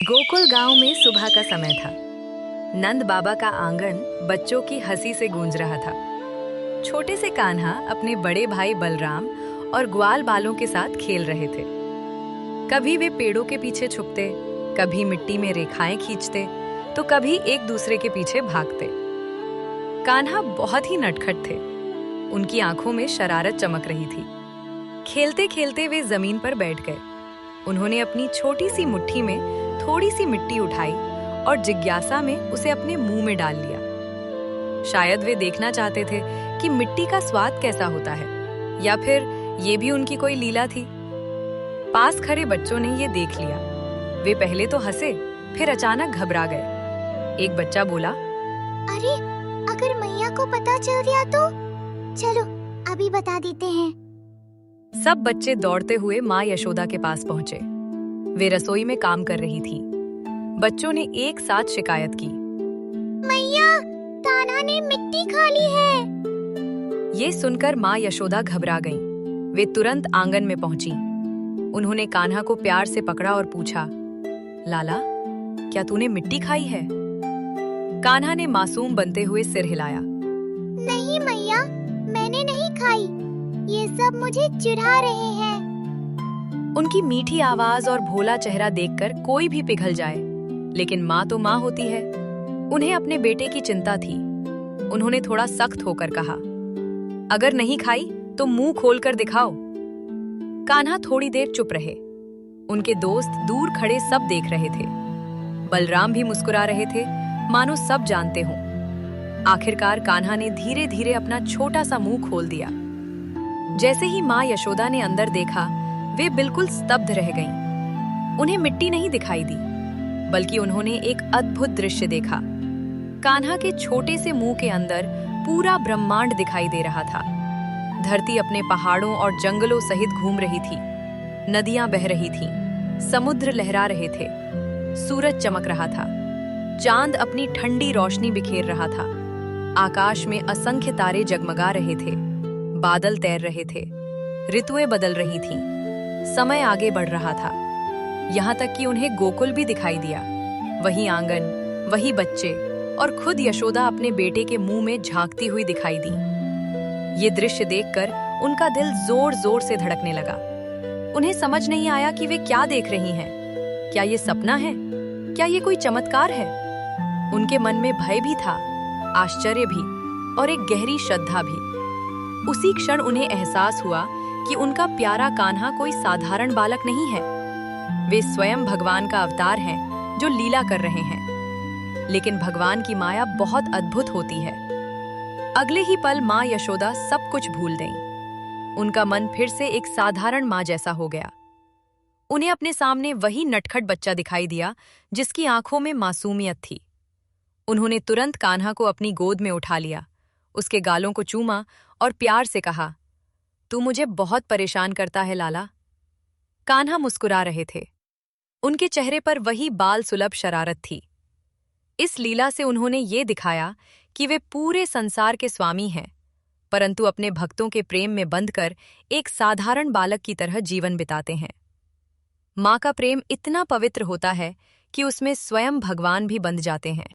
गोकुल गांव में सुबह का समय था। नंद बाबा का आंगन बच्चों की हंसी से गूंज रहा था। छोटे से कान्हा अपने बड़े भाई बलराम और ग्वाल बालों के साथ खेल रहे थे। कभी वे पेड़ों के पीछे छुपते, कभी मिट्टी में रेखाएं खींचते, तो कभी एक दूसरे के पीछे भागते। कान्हा बहुत ही नटखट थे। उनकी आंखों में शरारत चमक रही थी। खेलते खेलते वे जमीन पर बैठ गए। उन्होंने अपनी छोटी सी मुट्ठी में थोड़ी सी मिट्टी उठाई और जिज्ञासा में उसे अपने मुंह में डाल लिया। शायद वे देखना चाहते थे कि मिट्टी का स्वाद कैसा होता है, या फिर ये भी उनकी कोई लीला थी। पास खड़े बच्चों ने ये देख लिया। वे पहले तो हंसे, फिर अचानक घबरा गए। एक बच्चा बोला, अरे, अगर मैया को पता चल गया तो? चलो, अभी बता देते हैं। सब बच्चे दौड़ते हुए माँ यशोदा के पास पहुंचे। वे रसोई में काम कर रही थी। बच्चों ने एक साथ शिकायत की, मैया, कान्हा ने मिट्टी खा ली है। ये सुनकर माँ यशोदा घबरा गईं। वे तुरंत आंगन में पहुंची। उन्होंने कान्हा को प्यार से पकड़ा और पूछा, लाला, क्या तूने मिट्टी खाई है? कान्हा ने मासूम बनते हुए सिर हिलाया। नहीं मैया, मैंने नहीं खाई। ये सब मुझे चिढ़ा रहे हैं। उनकी मीठी आवाज और भोला चेहरा देखकर कोई भी पिघल जाए, लेकिन माँ तो माँ होती है। उन्हें अपने बेटे की चिंता थी। उन्होंने थोड़ा सख्त होकर कहा, अगर नहीं खाई तो मुंह खोलकर दिखाओ। कान्हा थोड़ी देर चुप रहे। उनके दोस्त दूर खड़े सब देख रहे थे। बलराम भी मुस्कुरा रहे थे, मानो सब जानते हों। आखिरकार कान्हा ने धीरे धीरे अपना छोटा सा मुंह खोल दिया। जैसे ही माँ यशोदा ने अंदर देखा, वे बिल्कुल स्तब्ध रह गईं। उन्हें मिट्टी नहीं दिखाई दी, बल्कि उन्होंने एक अद्भुत दृश्य देखा। कान्हा के छोटे से मुंह के अंदर पूरा ब्रह्मांड दिखाई दे रहा था। धरती अपने पहाड़ों और जंगलों सहित घूम रही थी। नदियां बह रही थीं, समुद्र लहरा रहे थे, सूरज चमक रहा था, चांद अपनी ठंडी रोशनी बिखेर रहा था। आकाश में असंख्य तारे जगमगा रहे थे, बादल तैर रहे थे, ऋतुएं बदल रही थीं, समय आगे बढ़ रहा था। यहाँ तक कि उन्हें गोकुल भी दिखाई दिया। वही आंगन, वही बच्चे और खुद यशोदा अपने बेटे के मुंह में झांकती हुई दिखाई दी। ये दृश्य देखकर उनका दिल जोर जोर से धड़कने लगा। उन्हें समझ नहीं आया कि वे क्या देख रही हैं। क्या ये सपना है? क्या ये कोई चमत्कार है? उनके मन में भय भी था, आश्चर्य भी और एक गहरी श्रद्धा भी। उसी क्षण उन्हें एहसास हुआ कि उनका प्यारा कान्हा कोई साधारण बालक नहीं है। वे स्वयं भगवान का अवतार हैं, जो लीला कर रहे हैं। लेकिन भगवान की माया बहुत अद्भुत होती है। अगले ही पल माँ यशोदा सब कुछ भूल गईं। उनका मन फिर से एक साधारण माँ जैसा हो गया। उन्हें अपने सामने वही नटखट बच्चा दिखाई दिया, जिसकी आंखों में मासूमियत थी। उन्होंने तुरंत कान्हा को अपनी गोद में उठा लिया, उसके गालों को चूमा और प्यार से कहा, तू मुझे बहुत परेशान करता है लाला। कान्हा मुस्कुरा रहे थे। उनके चेहरे पर वही बाल सुलभ शरारत थी। इस लीला से उन्होंने ये दिखाया कि वे पूरे संसार के स्वामी हैं, परंतु अपने भक्तों के प्रेम में बंधकर एक साधारण बालक की तरह जीवन बिताते हैं। माँ का प्रेम इतना पवित्र होता है कि उसमें स्वयं भगवान भी बंध जाते हैं।